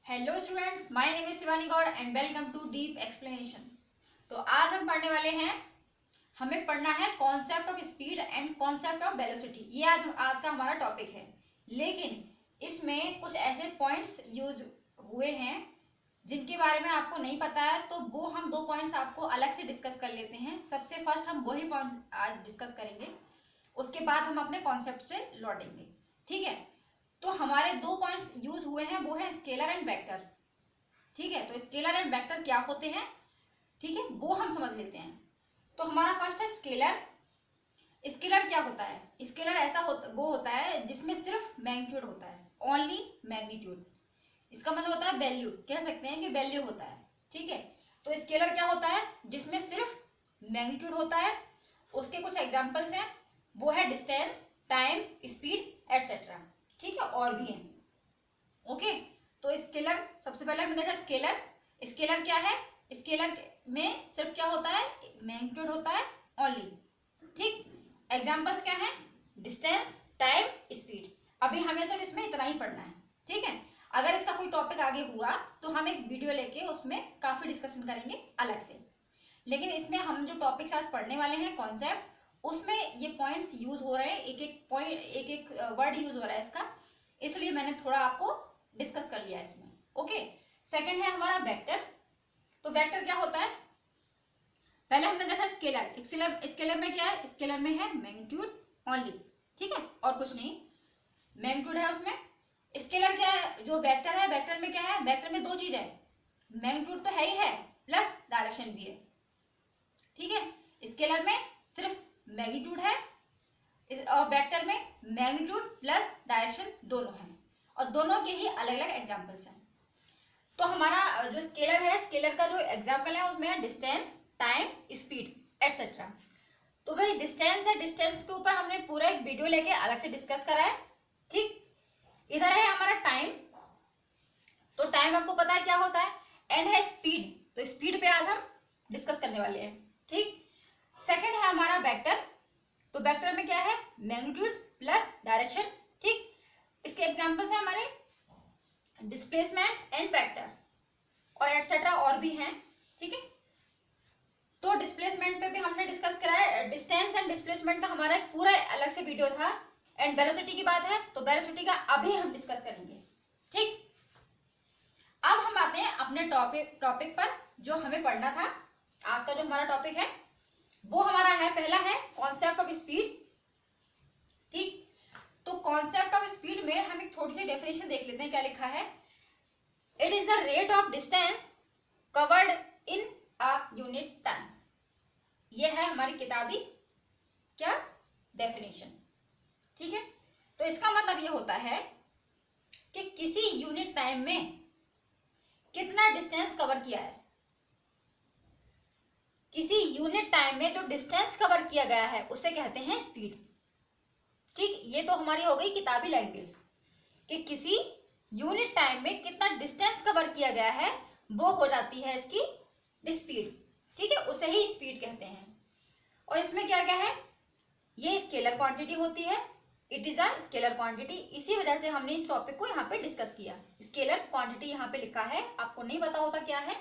Hello students, my name is Shivani Gaur and welcome to deep explanation. तो आज हम पढ़ने वाले हैं, हमें पढ़ना है concept of speed and concept of velocity. ये आज का हमारा टॉपिक है। लेकिन इसमें कुछ ऐसे पॉइंट्स यूज हुए हैं जिनके बारे में आपको नहीं पता है, तो वो हम दो पॉइंट्स आपको अलग से डिस्कस कर लेते हैं। सबसे फर्स्ट हम वही पॉइंट आज डिस्कस करेंगे, उसके बाद हम अपने कॉन्सेप्ट से लौटेंगे। ठीक है, तो हमारे दो पॉइंट्स यूज हुए हैं, वो है स्केलर एंड वेक्टर। ठीक है, तो स्केलर एंड वेक्टर क्या होते हैं, ठीक है, वो हम समझ लेते हैं। तो हमारा फर्स्ट है स्केलर। स्केलर क्या होता है? स्केलर ऐसा वो होता है जिसमें सिर्फ मैग्नीट्यूड होता है, ओनली मैग्नीट्यूड। इसका मतलब होता है वैल्यू, कह सकते हैं कि वैल्यू होता है। ठीक है, तो स्केलर क्या होता है? जिसमें सिर्फ मैग्नीट्यूड होता है। उसके कुछ एग्जांपल्स हैं, वो है डिस्टेंस, टाइम, स्पीड एटसेट्रा। ठीक है, और भी है। ओके, तो स्केलर सबसे पहले हमने देखा स्केलर। स्केलर क्या है? स्केलर में सिर्फ क्या होता है? मैग्नीट्यूड होता है ओनली। ठीक, एग्जांपल्स क्या है? Distance, time, speed. अभी हमें सिर्फ इसमें इतना ही पढ़ना है। ठीक है, अगर इसका कोई टॉपिक आगे हुआ तो हम एक वीडियो लेके उसमें काफी डिस्कशन करेंगे अलग से। लेकिन इसमें हम जो टॉपिक्स आज पढ़ने वाले हैं कॉन्सेप्ट, उसमें ये पॉइंट्स यूज हो रहे हैं, एक एक पॉइंट, एक एक वर्ड यूज हो रहा है इसका, इसलिए मैंने थोड़ा आपको डिस्कस कर लिया इसमें। ओके, सेकंड है हमारा वेक्टर। तो वेक्टर क्या होता है? पहले हमने देखा स्केलर। स्केलर में क्या है? स्केलर में है मैग्नीट्यूड ओनली। ठीक है, और कुछ नहीं, मैग्नीट्यूड है उसमें। स्केलर क्या है? जो वेक्टर है, वेक्टर में क्या है? वेक्टर में दो चीज है, मैग्नीट्यूड तो है ही है, प्लस डायरेक्शन भी है। ठीक है, स्केलर में सिर्फ मैग्नीट्यूड है और वेक्टर में मैग्नीट्यूड प्लस डायरेक्शन दोनों है, और दोनों के ही अलग अलग एग्जांपल्स हैं। तो हमारा जो स्केलर है, स्केलर का जो एग्जांपल है उसमें है डिस्टेंस, टाइम, स्पीड एटसेट्रा। तो भाई डिस्टेंस है, डिस्टेंस के ऊपर हमने पूरा एक वीडियो लेके अलग से डिस्कस करा है। ठीक, इधर है हमारा टाइम। तो टाइम आपको पता है क्या होता है, एंड है स्पीड। तो स्पीड पे आज हम डिस्कस करने वाले हैं। ठीक, सेकंड है हमारा वेक्टर। तो वेक्टर में क्या है? Magnitude plus direction. ठीक, इसके एग्जांपल्स हैं हमारे डिस्प्लेसमेंट एंड वेक्टर और एटसेट्रा और भी हैं। ठीक है, तो डिस्प्लेसमेंट पे भी हमने डिस्कस करा है। डिस्टेंस एंड डिस्प्लेसमेंट का हमारा एक पूरा अलग से वीडियो था। एंड वेलोसिटी की बात है तो वेलोसिटी का अभी हम डिस्कस करेंगे। ठीक, अब हम आते हैं अपने टॉपिक पर जो हमें पढ़ना था। आज का जो हमारा टॉपिक है वो हमारा है, पहला है कॉन्सेप्ट ऑफ स्पीड। ठीक, तो कॉन्सेप्ट ऑफ स्पीड में हम एक थोड़ी सी डेफिनेशन देख लेते हैं, क्या लिखा है। It is the rate of distance covered in a unit time. ये है हमारी किताबी क्या डेफिनेशन। ठीक है, तो इसका मतलब ये होता है कि किसी यूनिट टाइम में कितना डिस्टेंस कवर किया है। किसी यूनिट टाइम में जो डिस्टेंस कवर किया गया है उसे कहते हैं स्पीड। ठीक, ये तो हमारी हो गई किताबी लैंग्वेज कि किसी यूनिट टाइम में कितना डिस्टेंस कवर किया गया है वो हो जाती है इसकी स्पीड। ठीक है, उसे ही स्पीड कहते हैं। और इसमें क्या क्या है? ये स्केलर क्वांटिटी होती है, it is a scalar quantity. इसी वजह से हमने इस टॉपिक को यहाँ पे डिस्कस किया। स्केलर क्वांटिटी यहाँ पे लिखा है, आपको नहीं पता होता क्या है,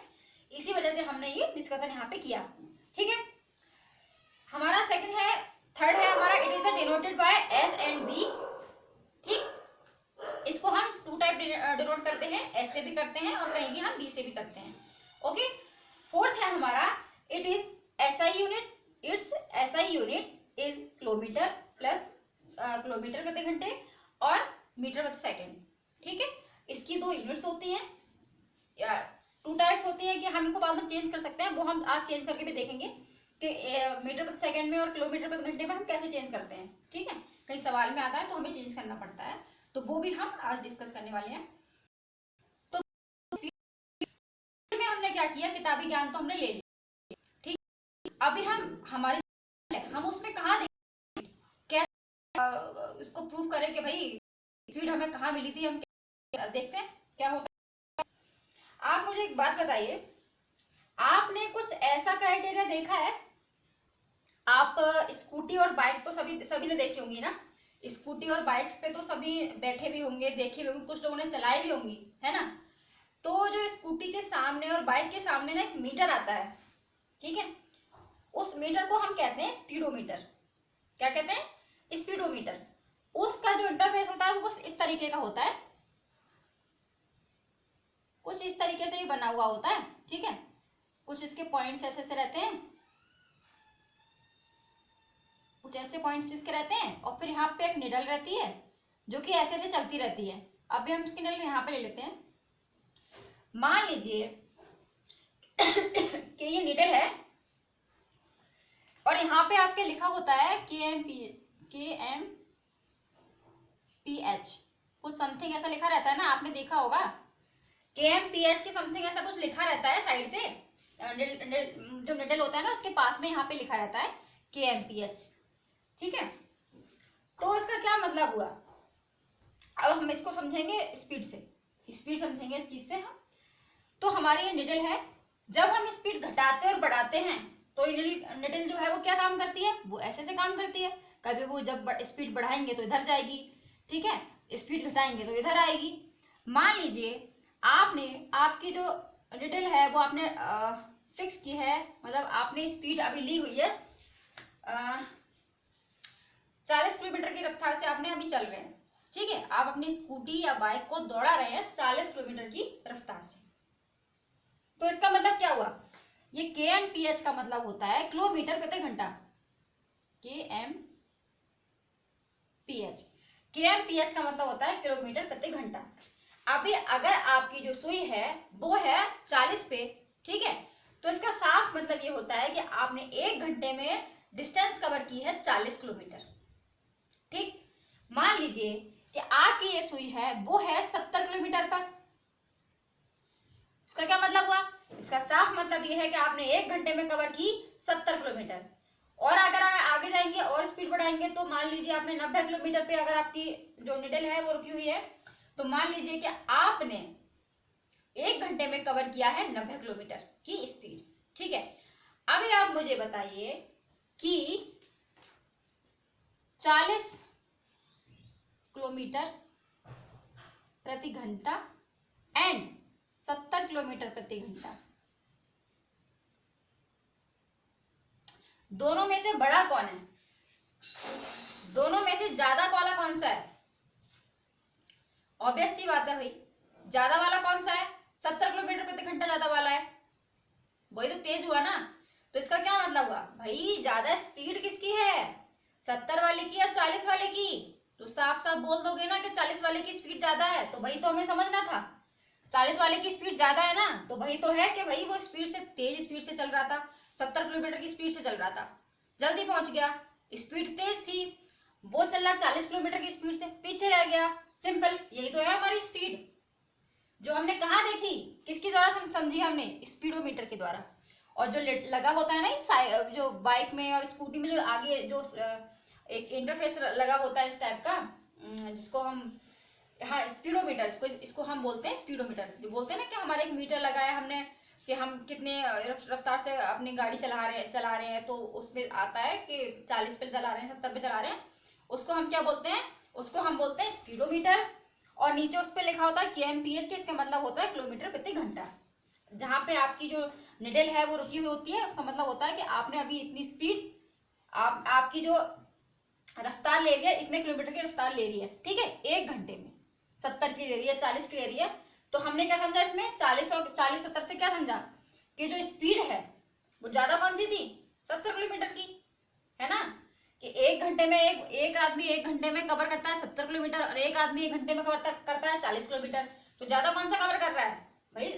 इसी वजह से हमने ये डिस्कशन यहाँ पे किया। ठीक है, हमारा सेकंड है, थर्ड है हमारा, it is denoted by S and B. ठीक, इसको हम टू टाइप डिनोट करते हैं, एस से भी करते हैं और कहीं भी हम बी से भी करते हैं। ओके, फोर्थ है हमारा, it is SI unit. It's SI unit is kilometre plus kilometre प्रति घंटे और मीटर प्रति सेकंड। ठीक है, इसकी दो यूनिट्स होती हैं, टू टाइप्स होती है कि हम इनको बाद में चेंज कर सकते हैं, वो हम आज चेंज करके भी देखेंगे कि मीटर प्रति सेकंड में और किलोमीटर प्रति घंटे में हम कैसे चेंज करते हैं। ठीक है, कई सवाल में आता है तो हमें चेंज करना पड़ता है, तो वो भी हम आज डिस्कस करने वाले हैं। तो में हमने क्या किया, किताबी ज्ञान तो हमने ले लिया। ठीक, अभी हम उसमें कहाँ इसको प्रूव करें कि भाई स्पीड हमें कहाँ मिली थी, हम देखते हैं क्या होता है। आप मुझे एक बात बताइए, आपने कुछ ऐसा क्राइटेरिया देखा है? आप स्कूटी और बाइक तो सभी ने देखी होंगी ना। स्कूटी और बाइक्स पे तो सभी बैठे भी होंगे, देखे भी होंगे, कुछ लोगों ने चलाई भी होंगी, है ना। वो जो स्कूटी के सामने और बाइक के सामने ना एक मीटर आता है, ठीक है, उस मीटर को हम कहते हैं स्पीडोमीटर। क्या कहते हैं? स्पीडोमीटर। उसका जो इंटरफेस होता है वो कुछ इस तरीके का होता है, कुछ इस तरीके से ही बना हुआ होता है, ठीक है। कुछ इसके पॉइंट्स ऐसे से रहते हैं, कुछ ऐसे पॉइंट्स इसके रहते हैं, और फिर यहाँ पे एक निडल रहती है जो कि ऐसे से चलती रहती है। अभी हम इसकी निडल यहाँ पे ले लेते हैं। मान लीजिए कि ये निडल है और यहाँ पे आपके लिखा होता है KMPH, कुछ समथिंग ऐसा लिखा रहता है ना, आपने देखा होगा KMPH की समथिंग ऐसा कुछ लिखा रहता है साइड से, जो निडल होता है ना उसके पास में यहाँ पे लिखा रहता है KMPH, ठीक है। तो इसका क्या मतलब हुआ? अब हम इसको समझेंगे स्पीड से, स्पीड समझेंगे इस चीज से हम। तो हमारी ये निडल है, जब हम स्पीड घटाते और बढ़ाते हैं तो निडल जो है वो क्या काम करती है? वो ऐसे से काम करती है। कभी वो जब स्पीड बढ़ाएंगे तो इधर जाएगी, ठीक है, स्पीड घटाएंगे तो इधर आएगी। मान लीजिए आपने, आपकी जो निडल है वो आपने फिक्स की है, मतलब आपने स्पीड अभी ली हुई है 40 किलोमीटर की रफ्तार से आपने अभी चल रहे हैं, ठीक है। आप अपनी स्कूटी या बाइक को दौड़ा रहे हैं 40 किलोमीटर की रफ्तार से। तो इसका मतलब क्या हुआ? ये KMPH का मतलब होता है किलोमीटर प्रति घंटा। KMPH का मतलब होता है किलोमीटर प्रति घंटा। अभी अगर आपकी जो सुई है वो है 40 पे, ठीक है, तो इसका साफ मतलब ये होता है कि आपने 1 घंटे में डिस्टेंस कवर की है 40 किलोमीटर, ठीक। मान लीजिए कि आपकी ये सुई है वो है 70 किलोमीटर पर। इसका क्या मतलब हुआ? इसका साफ मतलब ये है कि आपने 1 घंटे में कवर की 70 किलोमीटर। और अगर आगे जाएंगे और स्पीड बढ़ाएंगे तो मान लीजिए आपने 90 किलोमीटर पे अगर आपकी जो निडल है वो रुकी हुई है, तो मान लीजिए कि आपने 1 घंटे में कवर किया है 90 किलोमीटर की स्पीड, ठीक है। अभी आप मुझे बताइए कि 40 किलोमीटर प्रति घंटा एंड 70 किलोमीटर प्रति घंटा, दोनों में से बड़ा कौन है? दोनों में से ज्यादा वाला कौन सा है? ऑब्वियस सी बात है भाई, ज्यादा वाला कौन सा है? 70 किलोमीटर प्रति घंटा ज्यादा वाला है, वही तो तेज हुआ ना। तो इसका क्या मतलब हुआ भाई? ज्यादा स्पीड किसकी है? 70 वाले की या 40 वाले की? तो साफ साफ बोल दोगे ना कि 40 वाले की स्पीड ज्यादा है, तो वही तो हमें समझना था। 40 वाले की स्पीड ज्यादा है ना, तो वही तो है कि भाई वो स्पीड से, तेज स्पीड से चल रहा था, 70 किलोमीटर की स्पीड से चल रहा था, जल्दी पहुंच गया, स्पीड तेज थी। वो चल रहा 40 किलोमीटर की स्पीड से, पीछे रह गया। सिंपल, यही तो है हमारी स्पीड, जो हमने कहाँ देखी, किसके द्वारा समझी हमने? स्पीडोमीटर के द्वारा। और जो लगा होता है ना जो बाइक में और स्कूटी में, जो आगे जो एक इंटरफेस लगा होता है इस टाइप का, जिसको हम, हाँ, स्पीडोमीटर, इसको हम बोलते हैं स्पीडोमीटर। जो बोलते हैं ना कि हमारे एक मीटर लगाया हमने कि हम कितने रफ्तार से अपनी गाड़ी चला रहे हैं, तो उसमें आता है कि 40 पे चला रहे हैं, 70 पे चला रहे हैं, उसको हम क्या बोलते हैं? उसको हम बोलते हैं स्पीडोमीटर। और नीचे उस पर लिखा होता है KMPH के, इसका मतलब होता है किलोमीटर प्रति घंटा। जहां पे आपकी जो निडल है वो रुकी हुई होती है, उसका मतलब होता है कि आपने अभी इतनी स्पीड, आपकी जो रफ्तार ले रही है, इतने किलोमीटर की रफ्तार ले रही है, ठीक है, 1 घंटे में 70 की ले रही है, 40 की ले रही है। तो हमने क्या समझा इसमें? 40 और 40 70 से क्या समझा कि जो स्पीड है वो ज्यादा कौन सी थी? 70 किलोमीटर की, है ना। कि 1 घंटे में एक आदमी 1 घंटे में कवर करता है 70 किलोमीटर, और एक आदमी 1 घंटे में कवर करता है 40 किलोमीटर। तो ज्यादा कौन सा कवर कर रहा है भाई?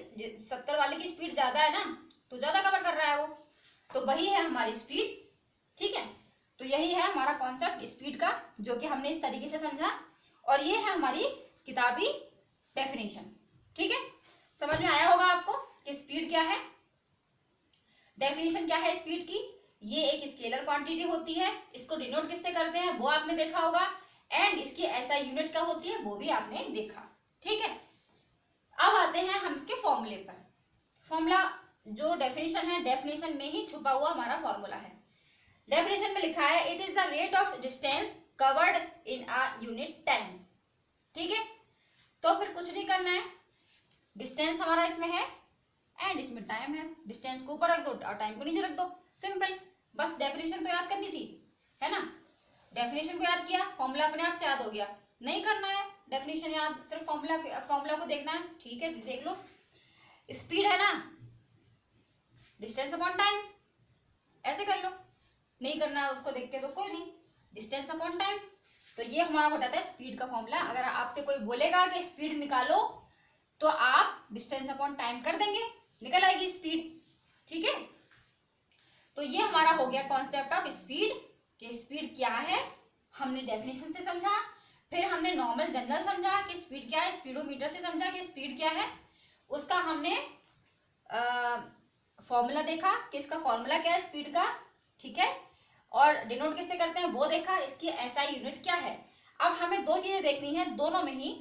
70 वाले की स्पीड ज्यादा है ना, तो ज्यादा कवर कर रहा है वो। तो वही है हमारी स्पीड, ठीक है। तो यही है हमारा कॉन्सेप्ट स्पीड का, जो कि हमने इस तरीके से समझा, और ये है हमारी किताबी डेफिनेशन, ठीक है। समझ में आया होगा आपको कि स्पीड क्या है, डेफिनेशन क्या है स्पीड की। ये एक स्केलर क्वांटिटी होती है, इसको डिनोट किससे करते हैं वो आपने देखा होगा, एंड इसकी SI यूनिट क्या होती है वो भी आपने देखा, ठीक है। अब आते हैं हम इसके फॉर्मूले पर। फॉर्मूला जो डेफिनेशन है, डेफिनेशन में ही छुपा हुआ हमारा फॉर्मूला है। डेफिनेशन में लिखा है it is the rate of distance covered in a unit time, ठीक है। तो फिर कुछ नहीं करना है, डिस्टेंस हमारा इसमें है एंड इसमें टाइम है, डिस्टेंस को ऊपर रख दो और टाइम को नीचे रख दो, सिंपल। बस डेफिनेशन तो याद करनी थी, है ना। डेफिनेशन को याद किया, फॉर्मूला अपने आप से याद हो गया। नहीं करना है डेफिनेशन याद, सिर्फ फॉर्मूला को देखना है, ठीक है। देख लो, स्पीड है ना, डिस्टेंस अपॉन टाइम, ऐसे कर लो। नहीं करना है उसको देख के तो कोई नहीं, डिस्टेंस अपॉन टाइम। तो ये हमारा हो जाता है स्पीड का फॉर्मूला। अगर आपसे कोई बोलेगा कि स्पीड निकालो तो आप डिस्टेंस अपॉन टाइम कर देंगे, निकल आएगी स्पीड, ठीक है। तो ये हमारा हो गया कॉन्सेप्ट ऑफ स्पीड, कि स्पीड क्या है हमने डेफिनेशन से समझा, फिर हमने नॉर्मल जनरल समझा कि स्पीड क्या है, स्पीडोमीटर से समझा कि स्पीड क्या है, उसका हमने फॉर्मूला देखा कि इसका फॉर्मूला क्या है स्पीड का, ठीक है, और डिनोट किससे करते हैं वो देखा, इसकी एसआई यूनिट क्या है। अब हमें दो चीजें देखनी है दोनों में ही,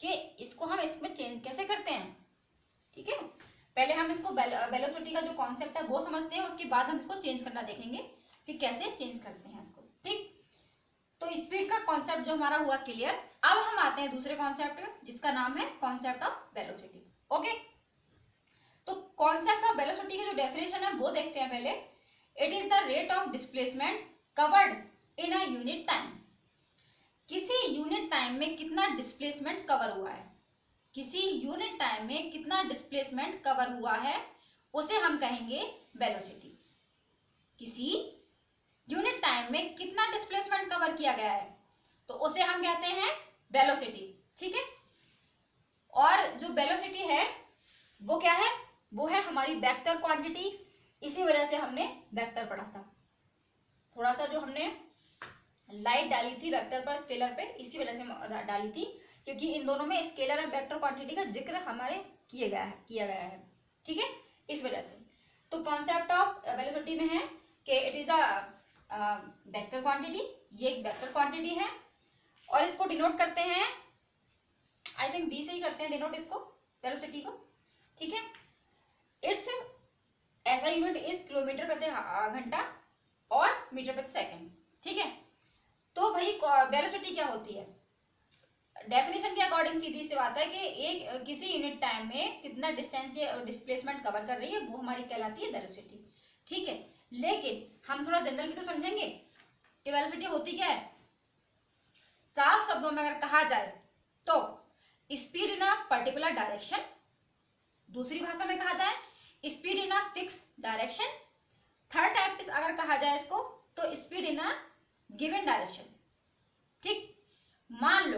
कि इसको हम इसमें चेंज कैसे करते हैं, ठीक है। पहले हम इसको वेलोसिटी का जो कॉन्सेप्ट है वो समझते हैं, उसके बाद हम इसको चेंज करना देखेंगे कि कैसे चेंज करते हैं इसको, ठीक। तो स्पीड का कॉन्सेप्ट जो हमारा हुआ क्लियर। अब हम आते हैं दूसरे कॉन्सेप्ट में, जिसका नाम है कॉन्सेप्ट ऑफ वेलोसिटी। ओके, तो कॉन्सेप्ट ऑफ वेलोसिटी की जो डेफिनेशन है वो देखते हैं पहले। It is the rate of displacement covered in a unit time. किसी यूनिट टाइम में कितना डिस्प्लेसमेंट कवर हुआ है, किसी यूनिट टाइम में कितना डिस्प्लेसमेंट कवर हुआ है, उसे हम कहेंगे वेलोसिटी। किसी यूनिट टाइम में कितना डिस्प्लेसमेंट कवर किया गया है तो उसे हम कहते हैं वेलोसिटी, ठीक है। और जो वेलोसिटी है वो क्या है, वो है हमारी वेक्टर क्वांटिटी। इसी वजह से हमने वेक्टर पढ़ा था, थोड़ा सा जो हमने लाइट डाली थी वेक्टर पर स्केलर पे, इसी वजह से डाली थी, क्योंकि इन दोनों में स्केलर और वेक्टर क्वांटिटी का जिक्र हमारे किया गया है, ठीक है, इस वजह से। तो कॉन्सेप्ट ऑफ वेलोसिटी में है कि it is a vector quantity, ये एक वेक्टर क्वांटिटी है, और इसको डिनोट करते हैं, आई थिंक बी से ही करते हैं डिनोट इसको, वेलोसिटी को, ठीक है। इट्स ऐसा यूनिट इज किलोमीटर प्रति घंटा और मीटर प्रति सेकंड, ठीक है। तो भाई वेलोसिटी क्या होती है, डेफिनेशन के अकॉर्डिंग सीधी सी बात है कि एक किसी यूनिट टाइम में कितना डिस्टेंस या डिस्प्लेसमेंट कवर कर रही है वो हमारी कहलाती है वेलोसिटी, ठीक है। लेकिन हम थोड़ा जनरल भी तो समझेंगे कि वेलोसिटी होती क्या है। साफ शब्दों में अगर कहा जाए तो speed in a particular direction, दूसरी भाषा में कहा जाए speed in a fix direction, third type अगर कहा जाए इसको तो speed in a given direction, ठीक। मान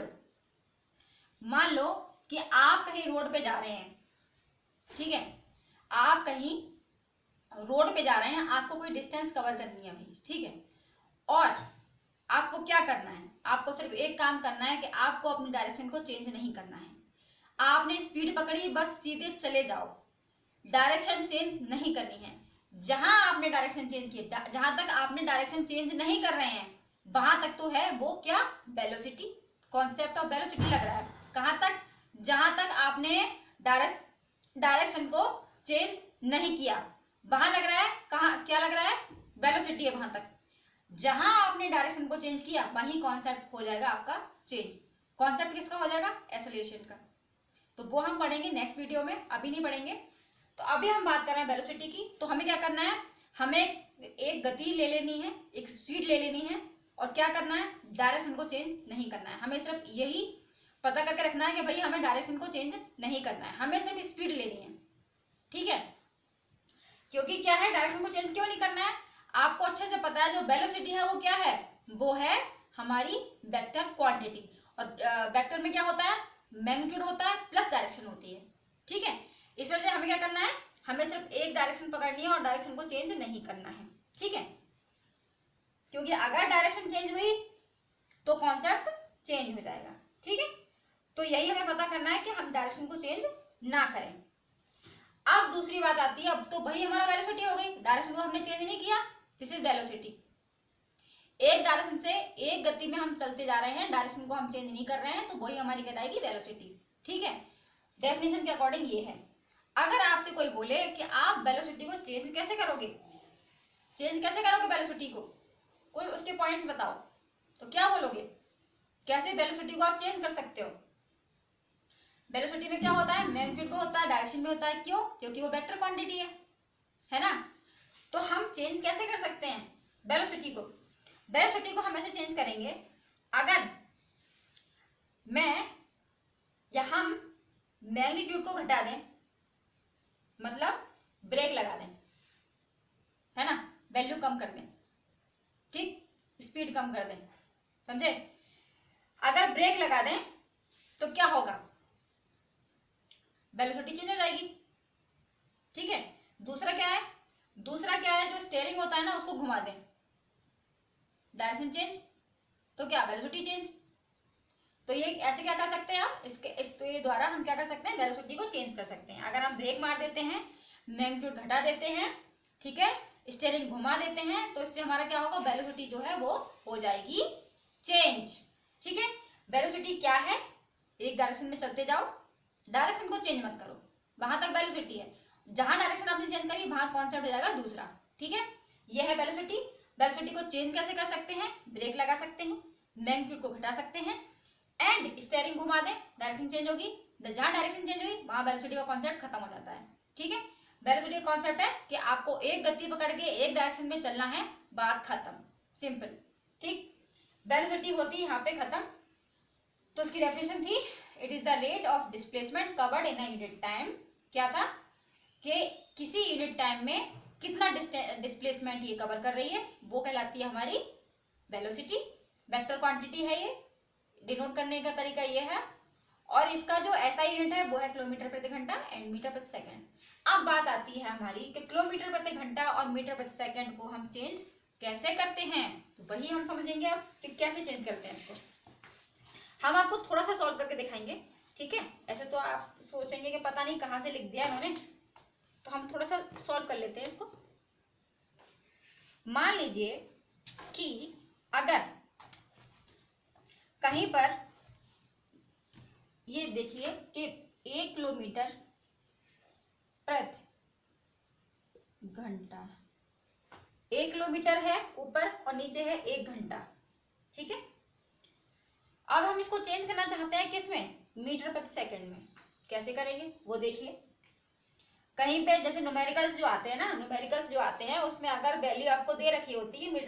लो कि आप कहीं रोड पे जा रहे हैं, ठीक है, आप कहीं रोड पे जा रहे हैं, आपको कोई डिस्टेंस कवर करनी है भाई, ठीक है, और आपको क्या करना है, आपको सिर्फ एक काम करना है कि आपको अपनी डायरेक्शन को चेंज नहीं करना है। आपने स्पीड पकड़ी, बस सीधे चले जाओ, डायरेक्शन चेंज नहीं करनी है। जहां आपने डायरेक्शन चेंज की, जहां तक आपने डायरेक्शन चेंज नहीं कर रहे हैं वहां तक तो है वो क्या, वेलोसिटी, कॉन्सेप्ट ऑफ वेलोसिटी लग रहा है। कहां तक, जहां तक आपने डायरेक्शन को चेंज नहीं किया वहां लग रहा है, कहां क्या लग रहा है, वेलोसिटी है वहां तक। जहां आपने डायरेक्शन को चेंज किया वहीं कॉन्सेप्ट हो जाएगा आपका चेंज। कॉन्सेप्ट किसका हो जाएगा, एक्सेलरेशन का। तो वो हम पढ़ेंगे नेक्स्ट वीडियो में, अभी नहीं पढ़ेंगे। तो अभी हम बात कर रहे हैं वेलोसिटी की। तो हमें क्या करना है, हमें एक गति ले लेनी है, एक स्पीड ले लेनी है, और क्या करना है, डायरेक्शन को चेंज नहीं करना है। हमें सिर्फ यही पता करके रखना है कि भाई हमें डायरेक्शन को चेंज नहीं करना है, हमें सिर्फ स्पीड लेनी है, ठीक है। क्योंकि क्या है, डायरेक्शन को चेंज क्यों नहीं करना है, आपको अच्छे से पता है जो वेलोसिटी है वो क्या है, वो है हमारी वेक्टर क्वांटिटी। और वेक्टर में क्या होता है, मैग्नीट्यूड होता है प्लस डायरेक्शन होती है, ठीक है। इस वजह से हमें क्या करना है, हमें सिर्फ एक डायरेक्शन पकड़नी है और डायरेक्शन को चेंज नहीं करना है, ठीक है। क्योंकि अगर डायरेक्शन चेंज हुई तो कॉन्सेप्ट चेंज हो जाएगा, ठीक है। तो यही हमें पता करना है कि हम डायरेक्शन को चेंज ना करें। अब दूसरी बात आती है, अब तो भाई हमारा वेलोसिटी हो गई, डायरेक्शन को हमने चेंज नहीं किया, दिस इज वेलोसिटी। एक डायरेक्शन से एक गति में हम चलते जा रहे हैं, डायरेक्शन को हम चेंज नहीं कर रहे हैं, तो वही हमारी कहलाएगी वेलोसिटी, ठीक है। डेफिनेशन के अकॉर्डिंग ये है। अगर आपसे कोई बोले कि आप वेलोसिटी को चेंज कैसे करोगे, वेलोसिटी को, कोई उसके पॉइंट्स बताओ, तो क्या बोलोगे, कैसे वेलोसिटी को आप चेंज कर सकते हो। वेलोसिटी में क्या होता है, मैग्नीट्यूड में होता है, डायरेक्शन में होता है। क्यों? क्योंकि वो वेक्टर क्वांटिटी है ना। तो हम चेंज कैसे कर सकते हैं वेलोसिटी को? वेलोसिटी को हम ऐसे चेंज करेंगे, अगर मैं या हम मैग्नीट्यूड को घटा दें, मतलब ब्रेक लगा दें, है ना, वैल्यू कम कर दें, ठीक, स्पीड कम कर दें, समझे? अगर ब्रेक लगा दें तो क्या होगा, वेलोसिटी चेंज हो जाएगी, ठीक है। दूसरा क्या है, जो स्टीयरिंग होता है ना उसको घुमा दें, डायरेक्शन चेंज, तो क्या, वेलोसिटी चेंज। तो ये ऐसे क्या कर सकते हैं हम, इसके द्वारा हम क्या कर सकते हैं, वेलोसिटी को चेंज कर सकते हैं। अगर हम ब्रेक मार देते हैं, मैग्नीट्यूड घटा देते हैं, ठीक है, स्टीयरिंग घुमा देते हैं, तो इससे हमारा क्या होगा, वेलोसिटी जो है वो हो जाएगी चेंज, ठीक है। वेलोसिटी क्या है, एक डायरेक्शन में चलते जाओ, डायरेक्शन को चेंज मत करो, वहां तक वेलोसिटी है। जहां डायरेक्शन आपने चेंज करी वहां कॉन्सेप्ट हो जाएगा दूसरा, ठीक है। यह है वेलोसिटी। वेलोसिटी को चेंज कैसे कर सकते हैं, ब्रेक लगा सकते हैं, मैग्नीट्यूड को घटा सकते हैं, एंड स्टीयरिंग घुमा दें, डायरेक्शन चेंज होगी। जहां डायरेक्शन चेंज हुई वहां वेलोसिटी का कॉन्सेप्ट खत्म हो जाता है, ठीक है। वेलोसिटी का कॉन्सेप्ट है कि आपको एक गति पकड़ के एक डायरेक्शन में चलना है, बात खत्म, सिंपल, ठीक। वेलोसिटी होती है यहाँ पे खत्म। तो इसकी डेफिनेशन थी, it is the rate of displacement covered in a unit time. क्या था कि किसी यूनिट टाइम में कितना डिस्प्लेसमेंट ये कवर कर रही है, वो कहलाती है हमारी वेलोसिटी। वेक्टर क्वांटिटी है, ये डिनोट करने का तरीका ये है। और इसका जो ऐसा यूनिट है वो है किलोमीटर प्रति घंटा एंड मीटर प्रति सेकंड। अब बात आती है हमारी कि किलोमीटर प्रति घंटा और मीटर प्रति सेकंड को हम चेंज कैसे करते हैं, तो वही हम समझेंगे अब कि कैसे चेंज करते हैं इसको। हम आपको थोड़ा सा सॉल्व करके दिखाएंगे, ठीक है। ऐसे तो आप सोचेंगे कि पता नहीं कहाँ से लिख दिया इन्होंने, तो हम थोड़ा सा सॉल्व कर लेते हैं इसको। मान लीजिए कि अगर कहीं पर ये देखिए कि 1 किलोमीटर प्रति घंटा, 1 किलोमीटर है ऊपर और नीचे है 1 घंटा, ठीक है। अब हम इसको चेंज करना चाहते हैं किसमें, मीटर प्रति सेकंड में। कैसे करेंगे वो देखिए। कहीं पे जैसे न्यूमेरिकल्स जो आते हैं ना, न्यूमेरिकल्स जो आते हैं उसमें अगर वैल्यू आपको दे रखी होती है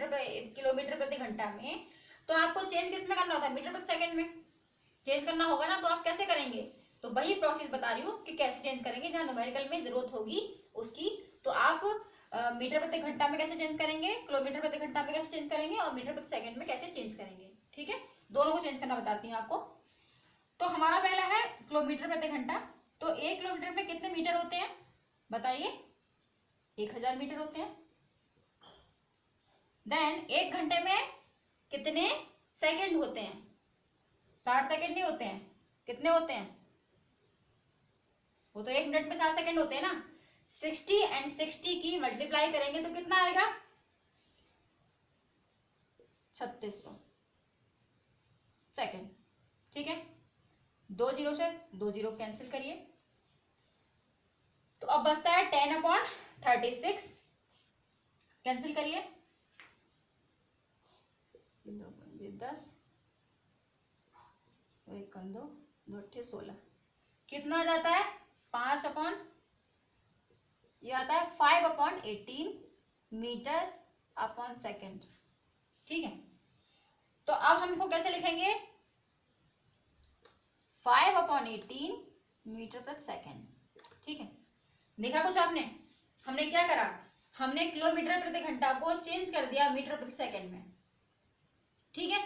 किलोमीटर प्रति घंटा में, तो आपको चेंज किस में करना होता है, मीटर प्रति सेकंड में चेंज करना होगा ना। तो आप कैसे करेंगे, तो वही प्रोसेस बता रही हूँ कि कैसे चेंज करेंगे, जहां न्यूमेरिकल में जरूरत होगी उसकी। तो आप मीटर प्रति घंटा में कैसे चेंज करेंगे, किलोमीटर प्रति घंटा में कैसे चेंज करेंगे, और मीटर प्रति सेकंड में कैसे चेंज करेंगे, ठीक है। दोनों को चेंज करना बताती हूँ आपको। तो हमारा पहला है किलोमीटर प्रति घंटा। तो 1 किलोमीटर में कितने मीटर होते हैं बताइए, 1000 मीटर होते हैं। देन 1 घंटे में कितने सेकंड होते हैं, 60 सेकंड नहीं होते हैं, कितने होते हैं, वो तो 1 मिनट में 60 सेकंड होते हैं ना। 60 एंड 60 की मल्टीप्लाई करेंगे तो कितना आएगा, 3600 सेकंड, ठीक है। 2 जीरो से 2 जीरो कैंसिल करिए, तो अब बचता है 10/36, कैंसिल करिए, 2 पंजे 10, 1 कम 2, 2 अट्ठे 16, कितना आ जाता है 5 ये आता है 5/18 मीटर अपॉन सेकेंड, ठीक है। तो अब हम इसको कैसे लिखेंगे, 5/18 मीटर प्रति सेकेंड, ठीक है। देखा कुछ आपने, हमने क्या करा, हमने किलोमीटर प्रति घंटा को चेंज कर दिया मीटर प्रति सेकंड में, ठीक है।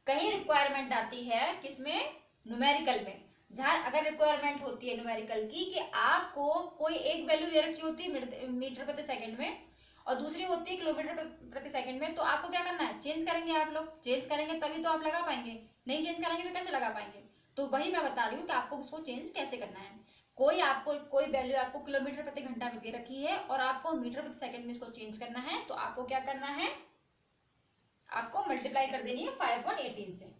कहीं रिक्वायरमेंट आती है किसमें, न्यूमेरिकल में, जहां अगर रिक्वायरमेंट होती है न्यूमेरिकल की कि आपको कोई एक वैल्यू दे रखी होती है मीटर प्रति सेकंड में और दूसरी होती है किलोमीटर प्रति सेकंड में, तो आपको क्या करना है, चेंज करेंगे। आप लोग चेंज करेंगे तभी तो आप लगा पाएंगे, नहीं चेंज करेंगे तो कैसे लगा पाएंगे। तो वही मैं बता रही हूँ कि आपको उसको चेंज कैसे करना है। कोई वैल्यू आपको किलोमीटर प्रति घंटा में दे रखी है और आपको मीटर प्रति सेकंड में इसको चेंज करना है, तो आपको क्या करना है, आपको मल्टीप्लाई कर देनी है 5/18 से,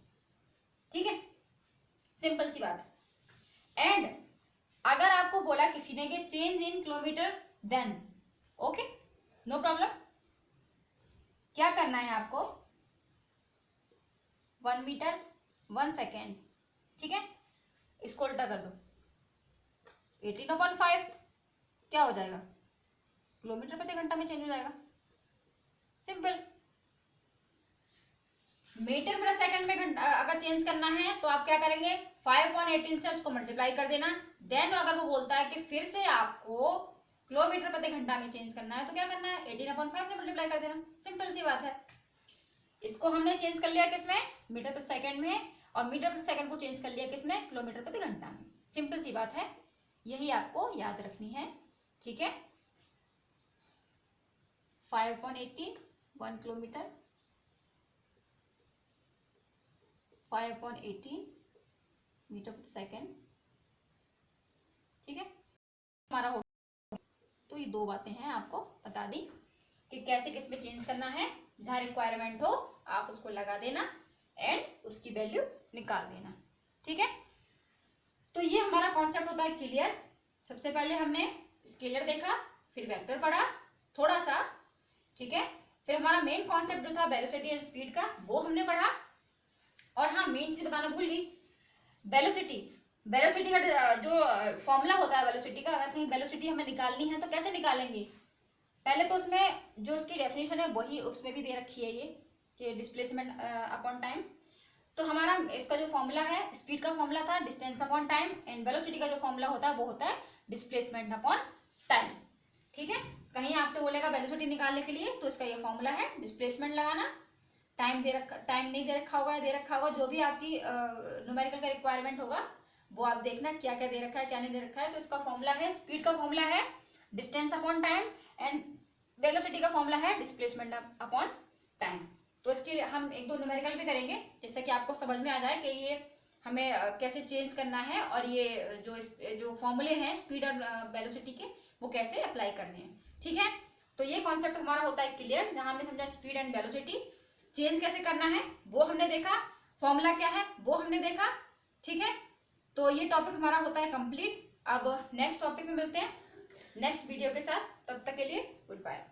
ठीक है, सिंपल सी बात है। एंड अगर आपको बोला किसी ने कि change in kilometre, then okay, no problem. क्या करना है आपको, 1 मीटर 1 सेकेंड, ठीक है, इसको उल्टा कर दो, 18/5 क्या हो जाएगा, किलोमीटर प्रति घंटा में चेंज हो जाएगा। सिंपल। मीटर प्रति सेकंड में घंटा अगर चेंज करना है तो आप क्या करेंगे, 5/18 से उसको मल्टीप्लाई कर देना। देन अगर वो बोलता है कि फिर से आपको किलोमीटर प्रति घंटा में चेंज करना है तो क्या करना है, 18/5 से मल्टीप्लाई कर देना। सिंपल सी बात है। इसको हमने चेंज कर लिया किसमें, मीटर प्रति सेकंड में, और मीटर प्रति सेकंड को चेंज कर लिया किसमें, किलोमीटर प्रति घंटा में। सिंपल सी बात है, यही आपको याद रखनी है। ठीक है, 5/18 1 किलोमीटर, 5/18 मीटर प्रति सेकंड। ठीक है, हमारा हो। तो ये दो बातें हैं आपको बता दी कि कैसे किस में चेंज करना है। जहां रिक्वायरमेंट हो आप उसको लगा देना एंड उसकी वैल्यू निकाल देना। ठीक है, तो ये हमारा कॉन्सेप्ट होता है क्लियर। सबसे पहले हमने स्केलर देखा, फिर वेक्टर पढ़ा थोड़ा सा। ठीक है, फिर हमारा मेन कॉन्सेप्ट जो था वेलोसिटी एंड स्पीड का वो हमने पढ़ा। और हाँ, मेन चीज बताना भूल गई, वेलोसिटी का जो फॉर्मूला होता है वेलोसिटी का, अगर कहीं वेलोसिटी हमें निकालनी है तो कैसे निकालेंगे। पहले तो उसमें जो उसकी डेफिनेशन है वही उसमें भी दे रखी है, ये कि डिस्प्लेसमेंट अपॉन टाइम। तो हमारा इसका जो फॉर्मूला है, स्पीड का फॉर्मूला था distance upon time, and velocity का जो फॉर्मूला होता है वो होता है डिस्प्लेसमेंट अपॉन टाइम। ठीक है, कहीं आपसे बोलेगा वेलोसिटी निकालने के लिए तो इसका ये फॉर्मूला है, डिस्प्लेसमेंट लगाना, टाइम नहीं दे रखा होगा, दे रखा होगा, जो भी आपकी न्यूमेरिकल का रिक्वायरमेंट होगा वो आप देखना क्या क्या दे रखा है क्या नहीं दे रखा है। तो इसका फॉर्मूला है, स्पीड का फॉर्मूला है distance upon time, and velocity का फॉर्मूला है डिस्प्लेसमेंट अपॉन टाइम। तो इसके लिए हम एक दो न्यूमेरिकल भी करेंगे जिससे कि आपको समझ में आ जाए कि ये हमें कैसे चेंज करना है, और ये जो फॉर्मूले हैं स्पीड और वेलोसिटी के वो कैसे अप्लाई करने हैं। ठीक है, तो ये कॉन्सेप्ट हमारा होता है क्लियर, जहां हमने समझा स्पीड एंड वेलोसिटी चेंज कैसे करना है वो हमने देखा, फॉर्मूला क्या है वो हमने देखा। ठीक है, तो ये टॉपिक हमारा होता है कंप्लीट। अब नेक्स्ट टॉपिक में मिलते हैं नेक्स्ट वीडियो के साथ, तब तक के लिए गुड बाय।